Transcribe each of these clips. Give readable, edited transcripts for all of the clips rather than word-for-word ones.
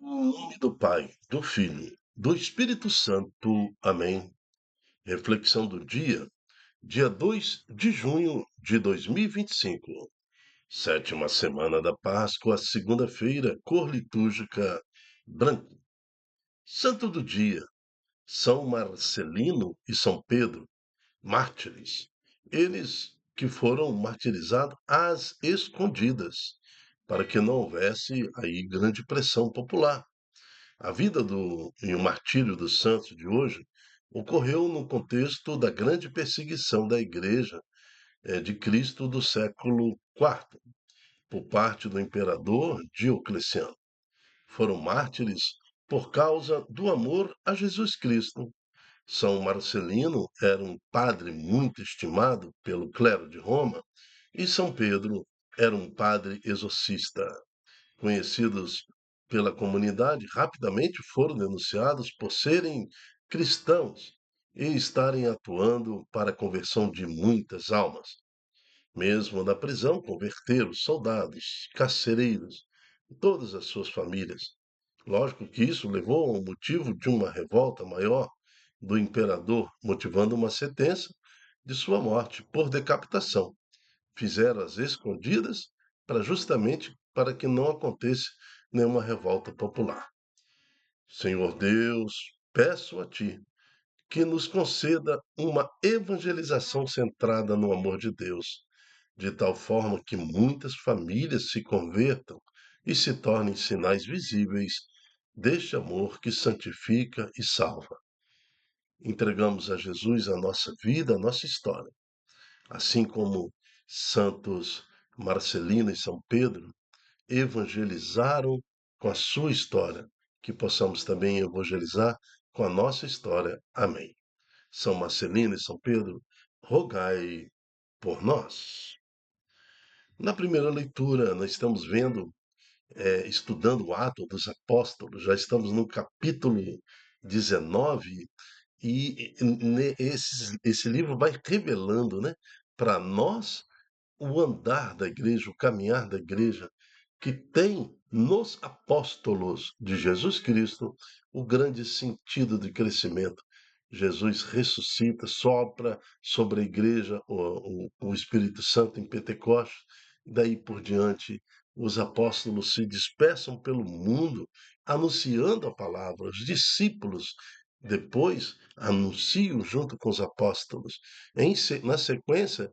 Em nome do Pai, do Filho, do Espírito Santo. Amém. Reflexão do dia 2 de junho de 2025. Sétima semana da Páscoa, segunda-feira, cor litúrgica branco. Santo do dia, São Marcelino e São Pedro, mártires. Eles que foram martirizados às escondidas, para que não houvesse aí grande pressão popular. A vida e o martírio dos santos de hoje ocorreu no contexto da grande perseguição da Igreja de Cristo do século IV, por parte do imperador Diocleciano. Foram mártires por causa do amor a Jesus Cristo. São Marcelino era um padre muito estimado pelo clero de Roma e São Pedro era um padre exorcista. Conhecidos pela comunidade, rapidamente foram denunciados por serem cristãos e estarem atuando para a conversão de muitas almas. Mesmo na prisão, converteram soldados, carcereiros, todas as suas famílias. Lógico que isso levou ao motivo de uma revolta maior do imperador, motivando uma sentença de sua morte por decapitação. Fizeram as escondidas justamente para que não acontecesse nenhuma revolta popular. Senhor Deus, peço a Ti que nos conceda uma evangelização centrada no amor de Deus, de tal forma que muitas famílias se convertam e se tornem sinais visíveis deste amor que santifica e salva. Entregamos a Jesus a nossa vida, a nossa história. Assim como Santos Marcelino e São Pedro evangelizaram com a sua história, que possamos também evangelizar com a nossa história. Amém. São Marcelino e São Pedro, rogai por nós. Na primeira leitura, nós estamos vendo, estudando o Ato dos Apóstolos, já estamos no capítulo 19, e esse livro vai revelando, né, para nós o andar da igreja, o caminhar da igreja, que tem nos apóstolos de Jesus Cristo o grande sentido de crescimento. Jesus ressuscita, sopra sobre a igreja o Espírito Santo em Pentecostes, daí por diante os apóstolos se dispersam pelo mundo anunciando a palavra, os discípulos depois anunciam junto com os apóstolos. Na sequência,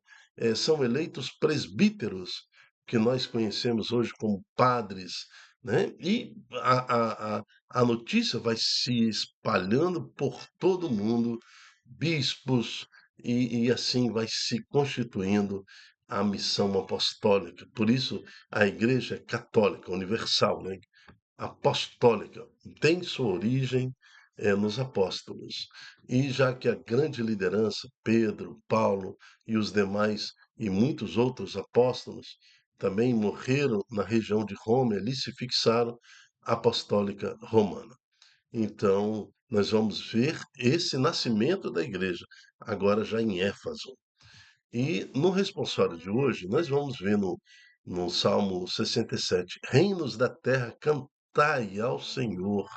são eleitos presbíteros, que nós conhecemos hoje como padres, né? E a notícia vai se espalhando por todo o mundo, bispos, e assim vai se constituindo a missão apostólica. Por isso, a Igreja é católica, universal, né? Apostólica, tem sua origem nos apóstolos. E já que a grande liderança, Pedro, Paulo e os demais e muitos outros apóstolos também morreram na região de Roma, ali se fixaram a apostólica romana. Então, nós vamos ver esse nascimento da igreja, agora já em Éfeso. E no responsório de hoje, nós vamos ver no Salmo 67, reinos da terra, cantai ao Senhor.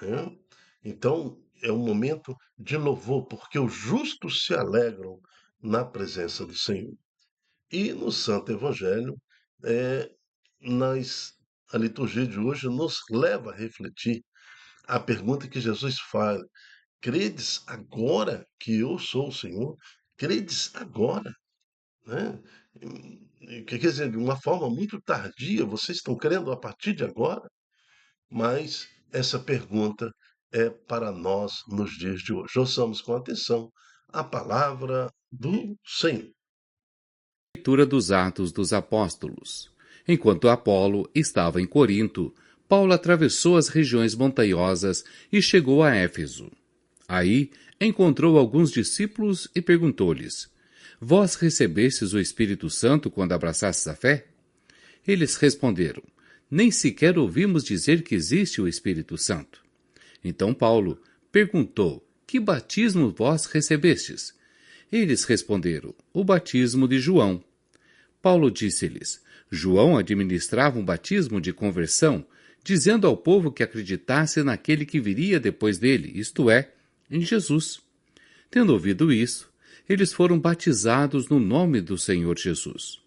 Né? Então, é um momento de louvor, porque os justos se alegram na presença do Senhor. E no Santo Evangelho, é, a liturgia de hoje nos leva a refletir a pergunta que Jesus faz: credes agora que eu sou o Senhor? Credes agora? Né? Quer dizer, de uma forma muito tardia, vocês estão crendo a partir de agora? Mas essa pergunta é para nós nos dias de hoje. Ouçamos com atenção a palavra do Senhor. Leitura dos Atos dos Apóstolos. Enquanto Apolo estava em Corinto, Paulo atravessou as regiões montanhosas e chegou a Éfeso. Aí encontrou alguns discípulos e perguntou-lhes: Vós recebestes o Espírito Santo quando abraçastes a fé? Eles responderam: Nem sequer ouvimos dizer que existe o Espírito Santo. Então Paulo perguntou: Que batismo vós recebestes? Eles responderam: O batismo de João. Paulo disse-lhes: João administrava um batismo de conversão, dizendo ao povo que acreditasse naquele que viria depois dele, isto é, em Jesus. Tendo ouvido isso, eles foram batizados no nome do Senhor Jesus.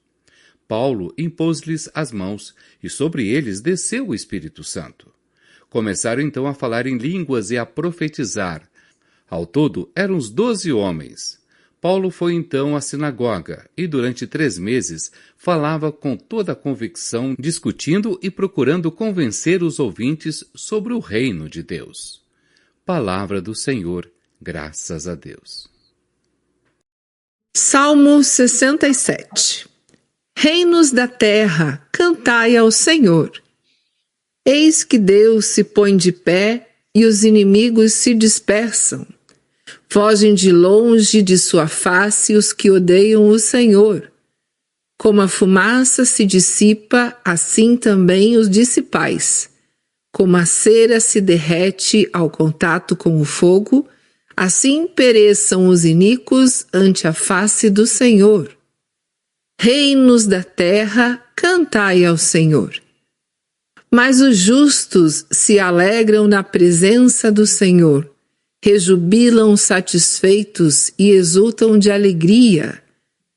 Paulo impôs-lhes as mãos, e sobre eles desceu o Espírito Santo. Começaram então a falar em línguas e a profetizar. Ao todo, eram uns 12 homens. Paulo foi então à sinagoga e, durante 3 meses, falava com toda a convicção, discutindo e procurando convencer os ouvintes sobre o reino de Deus. Palavra do Senhor, graças a Deus. Salmo 67. Reinos da terra, cantai ao Senhor. Eis que Deus se põe de pé e os inimigos se dispersam. Fogem de longe de sua face os que odeiam o Senhor. Como a fumaça se dissipa, assim também os dissipais. Como a cera se derrete ao contato com o fogo, assim pereçam os iníquos ante a face do Senhor. Reinos da terra, cantai ao Senhor. Mas os justos se alegram na presença do Senhor. Rejubilam satisfeitos e exultam de alegria.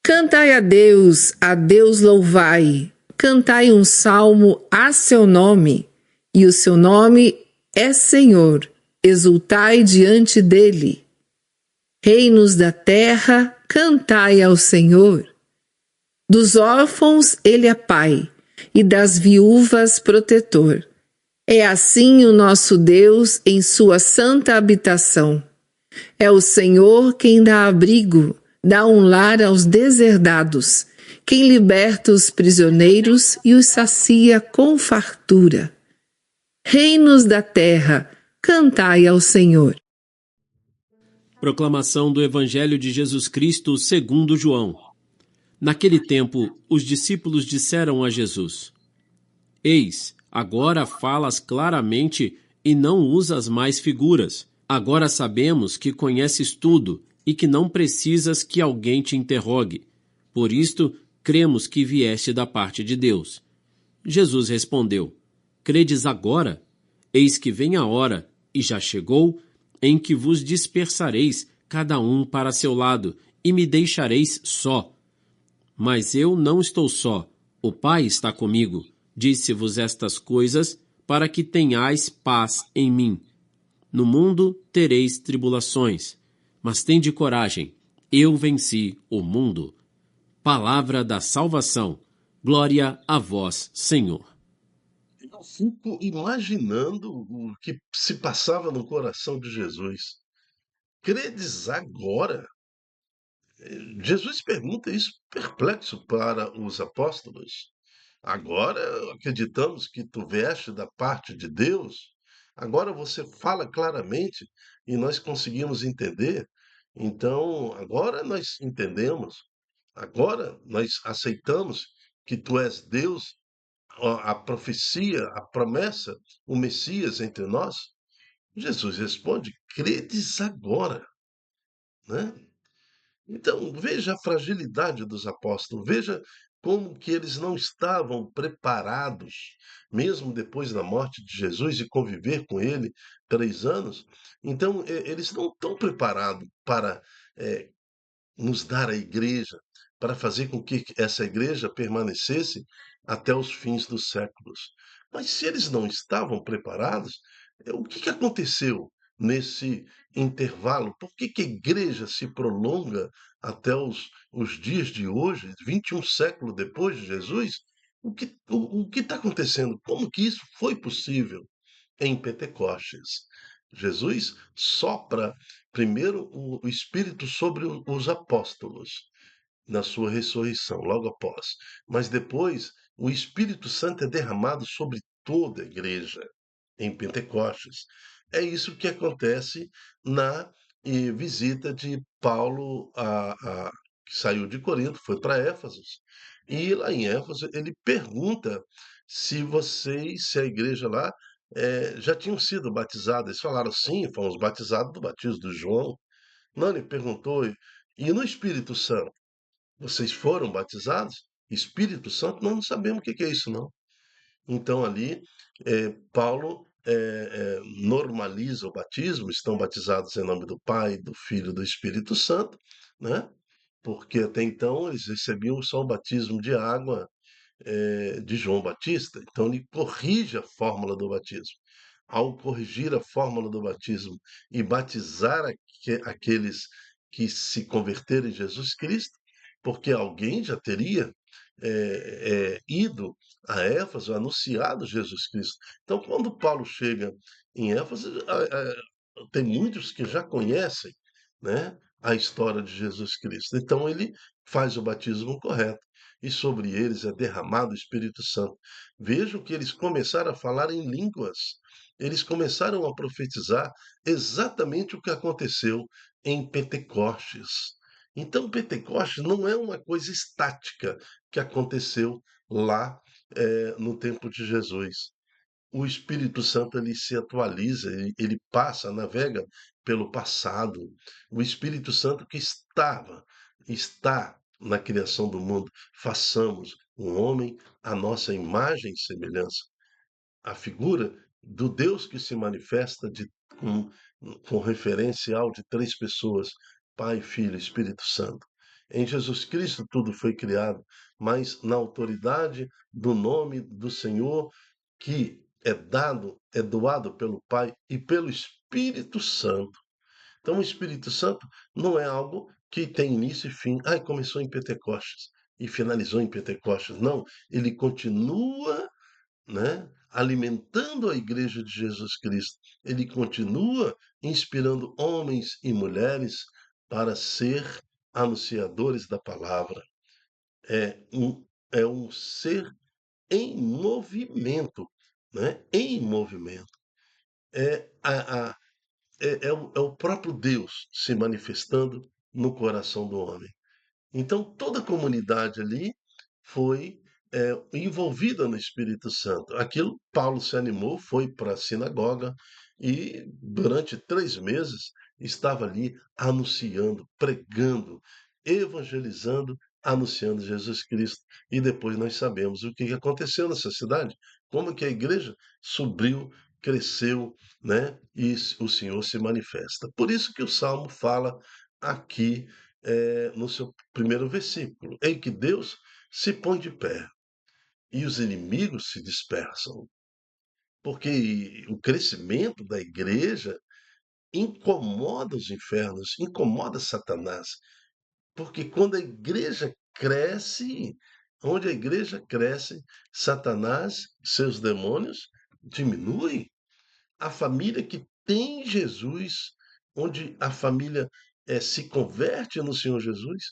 Cantai a Deus louvai. Cantai um salmo a seu nome, e o seu nome é Senhor. Exultai diante dele. Reinos da terra, cantai ao Senhor. Dos órfãos ele é pai, e das viúvas protetor. É assim o nosso Deus em sua santa habitação. É o Senhor quem dá abrigo, dá um lar aos deserdados, quem liberta os prisioneiros e os sacia com fartura. Reinos da terra, cantai ao Senhor. Proclamação do Evangelho de Jesus Cristo segundo João. Naquele tempo, os discípulos disseram a Jesus: Eis, agora falas claramente e não usas mais figuras. Agora sabemos que conheces tudo e que não precisas que alguém te interrogue. Por isto, cremos que vieste da parte de Deus. Jesus respondeu: Credes agora? Eis que vem a hora, e já chegou, em que vos dispersareis, cada um para seu lado, e me deixareis só. Mas eu não estou só, o Pai está comigo. Disse-vos estas coisas para que tenhais paz em mim. No mundo tereis tribulações, mas tende coragem, eu venci o mundo. Palavra da salvação. Glória a vós, Senhor. Eu fico imaginando o que se passava no coração de Jesus. Credes agora? Jesus pergunta isso perplexo para os apóstolos. Agora acreditamos que tu vieste da parte de Deus. Agora você fala claramente e nós conseguimos entender. Então, agora nós entendemos. Agora nós aceitamos que tu és Deus, a profecia, a promessa, o Messias entre nós. Jesus responde: credes agora, né? Então, veja a fragilidade dos apóstolos, veja como que eles não estavam preparados, mesmo depois da morte de Jesus e conviver com ele 3 anos. Então, eles não estão preparados para eh, nos dar a igreja, para fazer com que essa igreja permanecesse até os fins dos séculos. Mas se eles não estavam preparados, o que aconteceu nesse intervalo? Por que a igreja se prolonga até os dias de hoje, 21 séculos depois de Jesus? O que está acontecendo? Como que isso foi possível em Pentecostes? Jesus sopra primeiro o Espírito sobre os apóstolos na sua ressurreição, logo após. Mas depois o Espírito Santo é derramado sobre toda a igreja em Pentecostes. É isso que acontece na visita de Paulo que saiu de Corinto, foi para Éfeso. E lá em Éfeso ele pergunta se a igreja lá já tinham sido batizados. Eles falaram sim, fomos batizados do batismo de João. Não, ele perguntou, e no Espírito Santo? Vocês foram batizados? Espírito Santo? Nós não sabemos o que é isso, não. Então ali Paulo normaliza o batismo, estão batizados em nome do Pai, do Filho e do Espírito Santo, né? Porque até então eles recebiam só o batismo de água de João Batista. Então ele corrige a fórmula do batismo. Ao corrigir a fórmula do batismo e batizar aqueles que se converterem em Jesus Cristo, porque alguém já teria ido a Éfeso, anunciado Jesus Cristo. Então, quando Paulo chega em Éfeso, tem muitos que já conhecem, né, a história de Jesus Cristo. Então, ele faz o batismo correto e sobre eles é derramado o Espírito Santo. Vejam que eles começaram a falar em línguas, eles começaram a profetizar exatamente o que aconteceu em Pentecostes. Então, Pentecostes não é uma coisa estática que aconteceu lá no tempo de Jesus. O Espírito Santo ele se atualiza, ele passa, navega pelo passado. O Espírito Santo que está na criação do mundo. Façamos um homem à nossa imagem e semelhança. A figura do Deus que se manifesta com, com referencial de três pessoas, Pai, Filho e Espírito Santo. Em Jesus Cristo tudo foi criado, mas na autoridade do nome do Senhor, que é doado pelo Pai e pelo Espírito Santo. Então, o Espírito Santo não é algo que tem início e fim. Ah, começou em Pentecostes e finalizou em Pentecostes. Não, ele continua, né, alimentando a igreja de Jesus Cristo. Ele continua inspirando homens e mulheres para ser anunciadores da palavra. É um ser em movimento, né? Em movimento. É, é o próprio Deus se manifestando no coração do homem. Então, toda a comunidade ali foi envolvida no Espírito Santo. Aquilo, Paulo se animou, foi para a sinagoga e, durante 3 meses, estava ali anunciando, pregando, evangelizando, anunciando Jesus Cristo. E depois nós sabemos o que aconteceu nessa cidade, como que a igreja subiu, cresceu, né? E o Senhor se manifesta. Por isso que o Salmo fala aqui no seu primeiro versículo, em que Deus se põe de pé e os inimigos se dispersam, porque o crescimento da igreja incomoda os infernos, incomoda Satanás, porque quando a igreja cresce, onde a igreja cresce, Satanás, seus demônios diminuem. A família que tem Jesus, onde a família se converte no Senhor Jesus,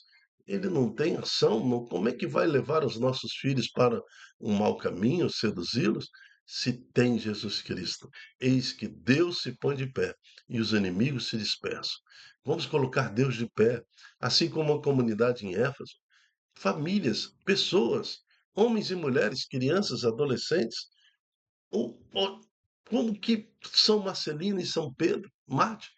ele não tem ação, não, como é que vai levar os nossos filhos para um mau caminho, seduzi-los, se tem Jesus Cristo? Eis que Deus se põe de pé e os inimigos se dispersam. Vamos colocar Deus de pé, assim como a comunidade em Éfeso, famílias, pessoas, homens e mulheres, crianças, adolescentes, como que São Marcelino e São Pedro, mártires,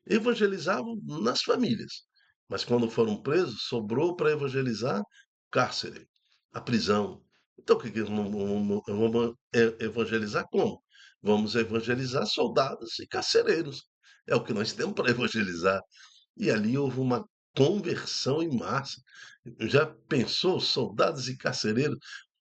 evangelizavam nas famílias. Mas quando foram presos, sobrou para evangelizar o cárcere, a prisão. Então, o que vamos evangelizar como? Vamos evangelizar soldados e carcereiros. É o que nós temos para evangelizar. E ali houve uma conversão em massa. Já pensou soldados e carcereiros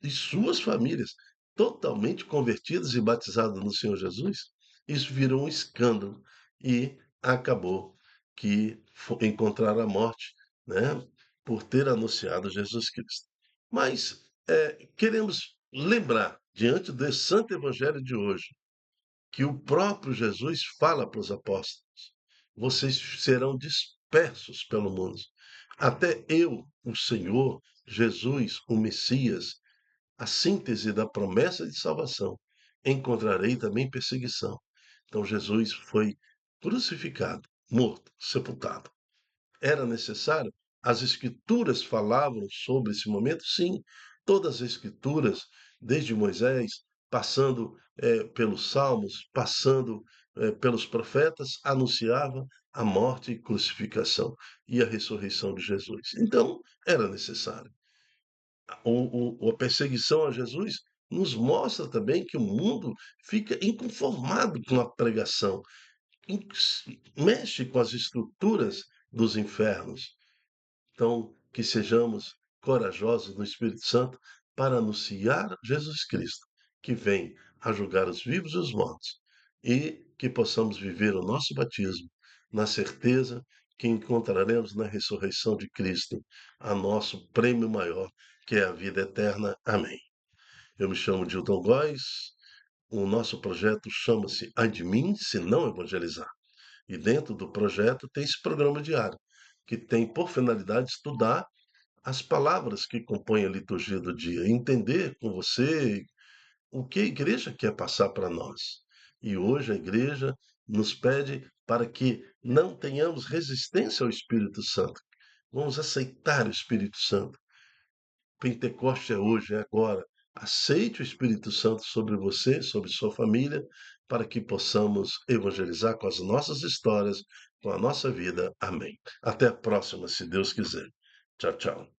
e suas famílias totalmente convertidas e batizadas no Senhor Jesus? Isso virou um escândalo e acabou que encontraram a morte, né, por ter anunciado Jesus Cristo. Mas queremos lembrar, diante desse santo evangelho de hoje, que o próprio Jesus fala para os apóstolos: vocês serão dispersos pelo mundo. Até eu, o Senhor, Jesus, o Messias, a síntese da promessa de salvação, encontrarei também perseguição. Então Jesus foi crucificado, morto, sepultado. Era necessário? As Escrituras falavam sobre esse momento? Sim, todas as Escrituras, desde Moisés, passando pelos Salmos, passando pelos profetas, anunciavam a morte e crucificação e a ressurreição de Jesus. Então, era necessário. A perseguição a Jesus nos mostra também que o mundo fica inconformado com a pregação, mexe com as estruturas dos infernos. Então, que sejamos corajosos no Espírito Santo para anunciar Jesus Cristo, que vem a julgar os vivos e os mortos, e que possamos viver o nosso batismo na certeza que encontraremos na ressurreição de Cristo a nosso prêmio maior, que é a vida eterna. Amém. Eu me chamo Dilton Góes, o nosso projeto chama-se Ai de mim, se não evangelizar. E dentro do projeto tem esse programa diário, que tem por finalidade estudar as palavras que compõem a liturgia do dia, entender com você o que a igreja quer passar para nós. E hoje a igreja nos pede para que não tenhamos resistência ao Espírito Santo. Vamos aceitar o Espírito Santo. Pentecoste é hoje, é agora. Aceite o Espírito Santo sobre você, sobre sua família, para que possamos evangelizar com as nossas histórias, com a nossa vida. Amém. Até a próxima, se Deus quiser. Tchau, tchau.